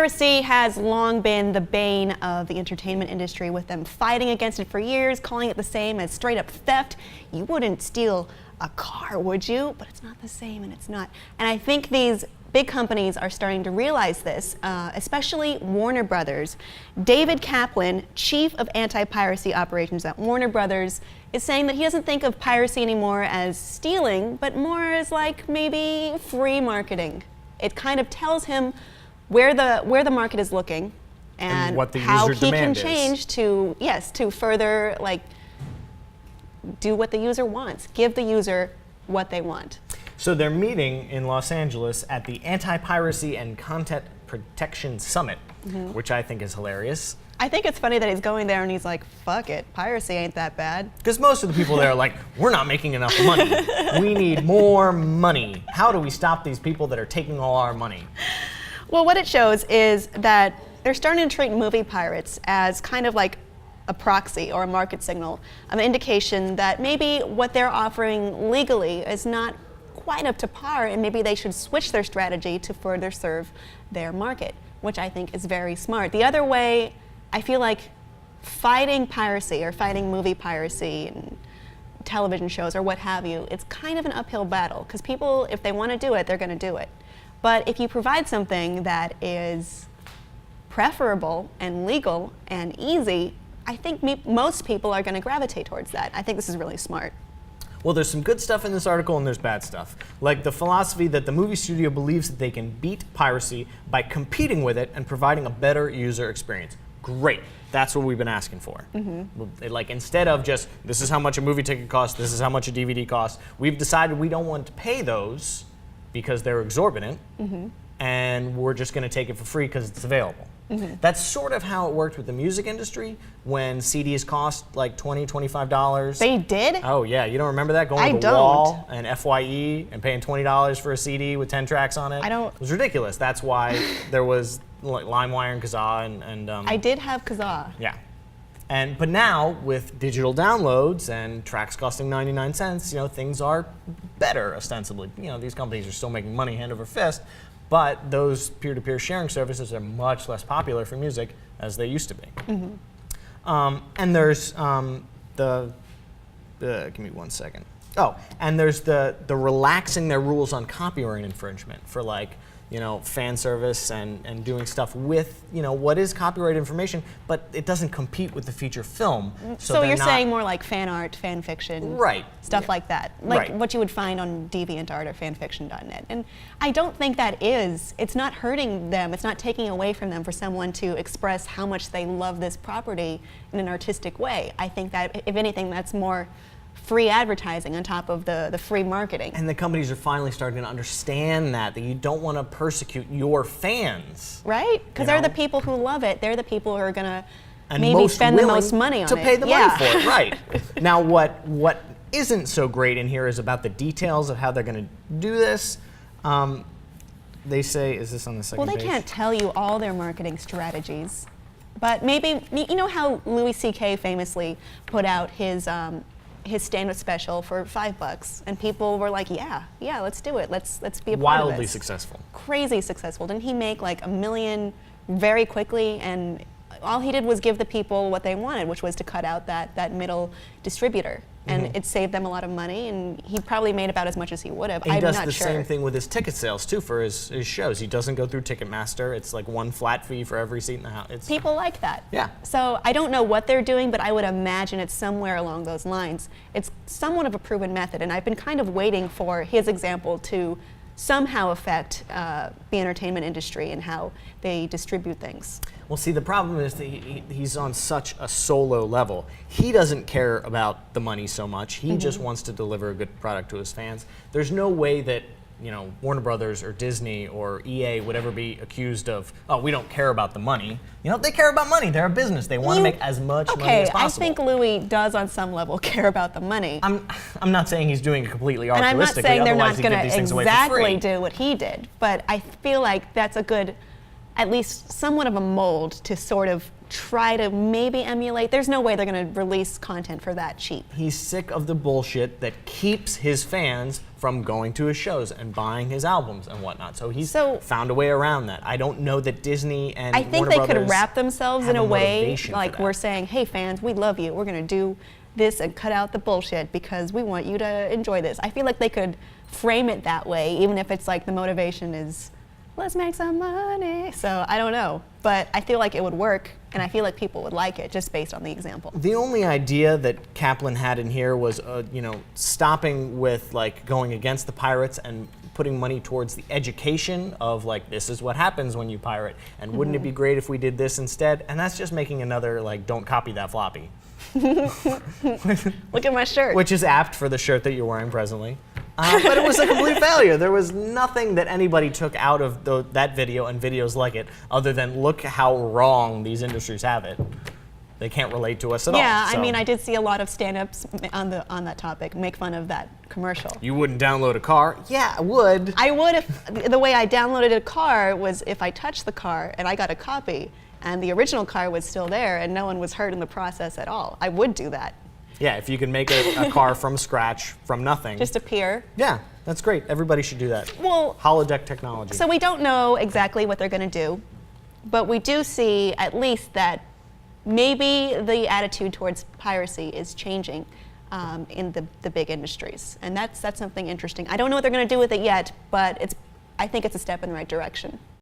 Piracy has long been the bane of the entertainment industry, with them fighting against it for years, calling it the same as straight up theft. You wouldn't steal a car, would you? But it's not the same, and it's not. And I think these big companies are starting to realize this, especially Warner Brothers. David Kaplan, chief of anti-piracy operations at Warner Brothers, is saying that he doesn't think of piracy anymore as stealing, but more as like maybe free marketing. It kind of tells him where the market is looking and what the how user he can demand change to further like do what the user wants, give the user what they want. So they're meeting in Los Angeles at the Anti-Piracy and Content Protection Summit, which I think is hilarious. I think it's funny that he's going there and he's like, fuck it, piracy ain't that bad. Because most of the people there are like, we're not making enough money. We need more money. How do we stop these people that are taking all our money? Well, what it shows is that they're starting to treat movie pirates as kind of like a proxy or a market signal, an indication that maybe what they're offering legally is not quite up to par, and maybe they should switch their strategy to further serve their market, which I think is very smart. The other way, I feel like fighting piracy or fighting movie piracy and television shows or what have you, it's kind of an uphill battle, because people, if they want to do it, they're going to do it. But if you provide something that is preferable and legal and easy, I think most people are going to gravitate towards that. I think this is really smart. Well, there's some good stuff in this article and there's bad stuff. Like the philosophy that the movie studio believes that they can beat piracy by competing with it and providing a better user experience. Great. That's what we've been asking for. Like, instead of just, this is how much a movie ticket costs, this is how much a DVD costs, we've decided we don't want to pay those because they're exorbitant, and we're just going to take it for free because it's available. That's sort of how it worked with the music industry when CDs cost like $20, $25. They did? Oh yeah, you don't remember that? Going to the wall and FYE and paying $20 for a CD with 10 tracks on it? I don't. It was ridiculous. That's why there was like LimeWire and Kazaa and I did have Kazaa. Yeah. But now with digital downloads and tracks costing 99 cents, things are better ostensibly. These companies are still making money hand over fist, but those peer-to-peer sharing services are much less popular for music as they used to be. And there's give me 1 second. Oh, and there's the relaxing their rules on copyright infringement for like, fan service and doing stuff with, what is copyright information, but it doesn't compete with the feature film. So you're saying more like fan art, fan fiction, stuff like that. Like what you would find on DeviantArt or fanfiction.net. And I don't think it's not hurting them, it's not taking away from them for someone to express how much they love this property in an artistic way. I think that, if anything, that's more free advertising on top of the free marketing. And the companies are finally starting to understand that you don't want to persecute your fans. Right? Because they're the people who love it. They're the people who are going to maybe spend the most money on it. To pay the money for it, right. Now what isn't so great in here is about the details of how they're going to do this. They say, is this on the second page? Well, they can't tell you all their marketing strategies. But maybe, you know how Louis C.K. famously put out his stand-up special for $5, and people were like, yeah, let's do it. Let's be a part of this. Wildly successful. Crazy successful. Didn't he make like $1 million very quickly? And all he did was give the people what they wanted, which was to cut out that middle distributor. And it saved them a lot of money, and he probably made about as much as he would have. He does the same thing with his ticket sales too for his shows. He doesn't go through Ticketmaster. It's like one flat fee for every seat in the house. People like that. Yeah. So I don't know what they're doing, but I would imagine it's somewhere along those lines. It's somewhat of a proven method, and I've been kind of waiting for his example to somehow affect the entertainment industry and how they distribute things. Well, see, the problem is that he's on such a solo level. He doesn't care about the money so much. He just wants to deliver a good product to his fans. There's no way that Warner Brothers or Disney or EA would ever be accused of, oh, we don't care about the money. They care about money. They're a business. They want to make as much money as possible. I think Louis does on some level care about the money. I'm not saying he's doing it completely altruistically. And I'm not saying they're not going to exactly do what he did, but I feel like that's a good, at least somewhat of a mold to sort of try to maybe emulate. There's no way they're going to release content for that cheap. He's sick of the bullshit that keeps his fans from going to his shows and buying his albums and whatnot. So he's So- found a way around that. I don't know that Disney and I think Warner they Brothers could wrap themselves have in a way motivation for like that. we're saying, hey fans, we love you. We're going to do this and cut out the bullshit because we want you to enjoy this. I feel like they could frame it that way, even if it's like the motivation is, let's make some money. So I don't know, but I feel like it would work, and I feel like people would like it just based on the example. The only idea that Kaplan had in here was, stopping with like going against the pirates and putting money towards the education of like, this is what happens when you pirate, and wouldn't it be great if we did this instead? And that's just making another like, don't copy that floppy. Look at my shirt. Which is apt for the shirt that you're wearing presently. But it was a complete failure. There was nothing that anybody took out of that video and videos like it, other than look how wrong these industries have it. They can't relate to us at all. Yeah, I so. mean, I did see a lot of stand-ups on that topic make fun of that commercial. You wouldn't download a car? Yeah, I would. I would if the way I downloaded a car was if I touched the car and I got a copy and the original car was still there and no one was hurt in the process at all. I would do that. Yeah, if you can make a car from scratch, from nothing. Just appear. Yeah, that's great. Everybody should do that. Well, Holodeck technology. so we don't know exactly what they're going to do, but we do see at least that maybe the attitude towards piracy is changing in the big industries, and that's something interesting. I don't know what they're going to do with it yet, but I think it's a step in the right direction.